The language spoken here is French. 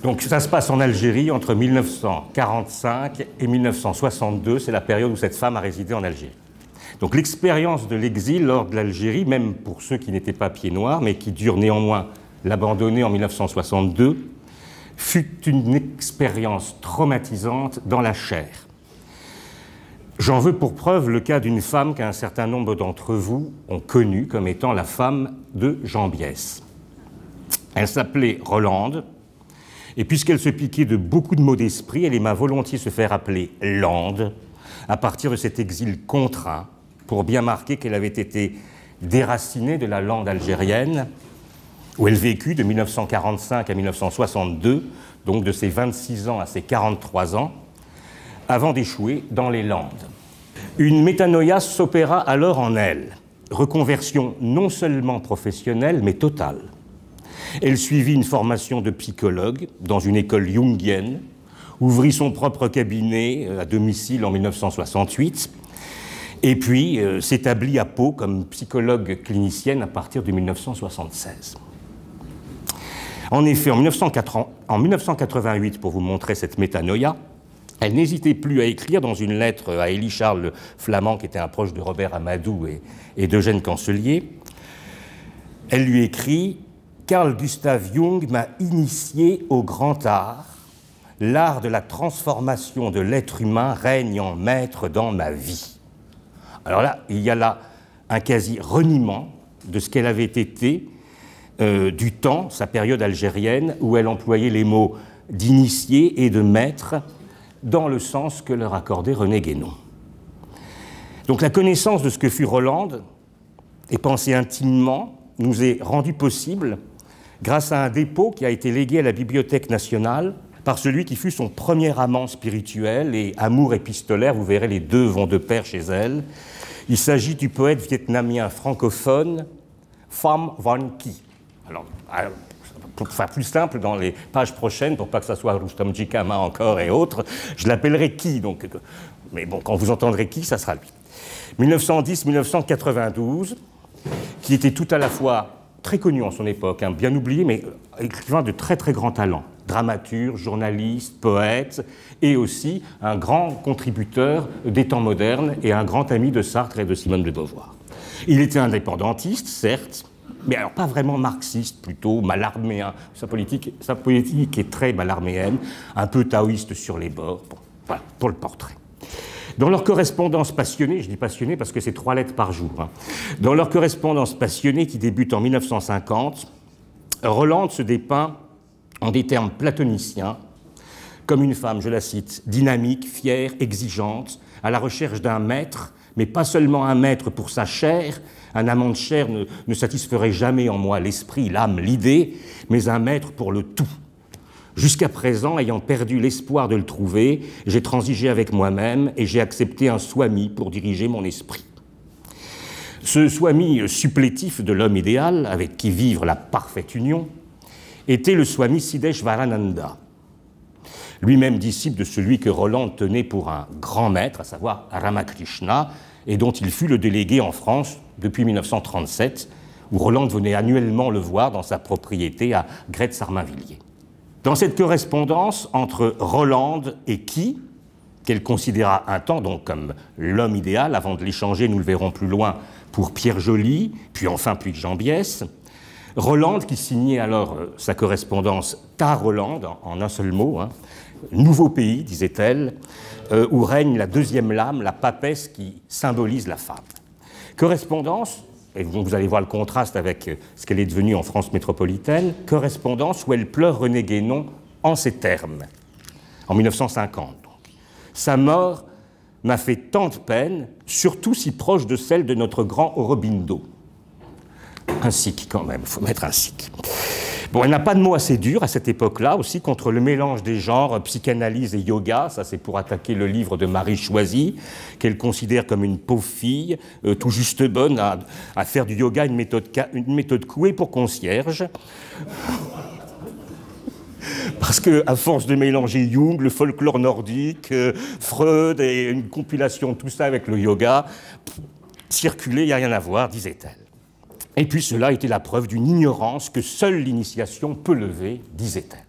Donc ça se passe en Algérie entre 1945 et 1962, c'est la période où cette femme a résidé en Algérie. Donc l'expérience de l'exil lors de l'Algérie, même pour ceux qui n'étaient pas pieds noirs, mais qui durent néanmoins l'abandonner en 1962, fut une expérience traumatisante dans la chair. J'en veux pour preuve le cas d'une femme qu'un certain nombre d'entre vous ont connue comme étant la femme de Jean Biès. Elle s'appelait Rolande, et puisqu'elle se piquait de beaucoup de mots d'esprit, elle aima volontiers se faire appeler Lande, à partir de cet exil contraint, pour bien marquer qu'elle avait été déracinée de la lande algérienne, où elle vécut de 1945 à 1962, donc de ses 26 ans à ses 43 ans, avant d'échouer dans les Landes. Une métanoïa s'opéra alors en elle, reconversion non seulement professionnelle, mais totale. Elle suivit une formation de psychologue dans une école jungienne, ouvrit son propre cabinet à domicile en 1968, et puis s'établit à Pau comme psychologue clinicienne à partir de 1976. En effet, en 1988, pour vous montrer cette métanoïa, elle n'hésitait plus à écrire dans une lettre à Élie Charles Flamand, qui était un proche de Robert Amadou et d'Eugène Cancelier. Elle lui écrit « Carl Gustav Jung m'a initié au grand art. L'art de la transformation de l'être humain règne en maître dans ma vie. » Alors là, il y a là un quasi-reniement de ce qu'elle avait été du temps, sa période algérienne, où elle employait les mots d'initié et de maître dans le sens que leur accordait René Guénon. Donc la connaissance de ce que fut Rolande, et pensée intimement, nous est rendue possible grâce à un dépôt qui a été légué à la Bibliothèque nationale par celui qui fut son premier amant spirituel et amour épistolaire. Vous verrez, les deux vont de pair chez elle. Il s'agit du poète vietnamien francophone Pham Van Qui. Alors, pour faire plus simple, dans les pages prochaines, pour pas que ça soit Rustam Jikama encore et autres, je l'appellerai Qui. Donc, mais bon, quand vous entendrez Qui, ça sera lui. 1910-1992, qui était tout à la fois très connu en son époque, hein, bien oublié, mais écrivain de très très grand talent, dramaturge, journaliste, poète, et aussi un grand contributeur des temps modernes et un grand ami de Sartre et de Simone de Beauvoir. Il était indépendantiste, certes, mais alors pas vraiment marxiste, plutôt malarméen. Sa politique est très malarméenne, un peu taoïste sur les bords. Bon, voilà, pour le portrait. Dans leur correspondance passionnée, je dis passionnée parce que c'est 3 lettres par jour, hein, dans leur correspondance passionnée qui débute en 1950, Rolande se dépeint en des termes platoniciens, comme une femme, je la cite, dynamique, fière, exigeante, à la recherche d'un maître, mais pas seulement un maître pour sa chair. Un amant de chair ne satisferait jamais en moi l'esprit, l'âme, l'idée, mais un maître pour le tout. Jusqu'à présent, ayant perdu l'espoir de le trouver, j'ai transigé avec moi-même et j'ai accepté un swami pour diriger mon esprit. Ce swami supplétif de l'homme idéal, avec qui vivre la parfaite union, était le swami Siddheshvarananda, lui-même disciple de celui que Rolande tenait pour un grand maître, à savoir Ramakrishna, et dont il fut le délégué en France depuis 1937, où Rolande venait annuellement le voir dans sa propriété à Gretz-Armainvilliers. Dans cette correspondance entre Rolande et Qui, qu'elle considéra un temps donc comme l'homme idéal, avant de l'échanger, nous le verrons plus loin, pour Pierre Joly, puis enfin Puy de Jean Biès, Rolande, qui signait alors sa correspondance « Ta Rolande », en un seul mot, hein, « Nouveau pays », disait-elle, où règne la deuxième lame, la papesse qui symbolise la femme. Correspondance, et vous allez voir le contraste avec ce qu'elle est devenue en France métropolitaine, correspondance où elle pleure René Guénon en ces termes, en 1950. Donc. Sa mort m'a fait tant de peine, surtout si proche de celle de notre grand Aurobindo. Un sikh quand même, il faut mettre un sikh. Bon, elle n'a pas de mots assez durs à cette époque-là, aussi contre le mélange des genres psychanalyse et yoga. Ça, c'est pour attaquer le livre de Marie Choisy, qu'elle considère comme une pauvre fille, tout juste bonne à faire du yoga une méthode couée pour concierge. Parce qu'à force de mélanger Jung, le folklore nordique, Freud et une compilation de tout ça avec le yoga, circuler, il n'y a rien à voir, disait-elle. Et puis cela était la preuve d'une ignorance que seule l'initiation peut lever, disait-elle.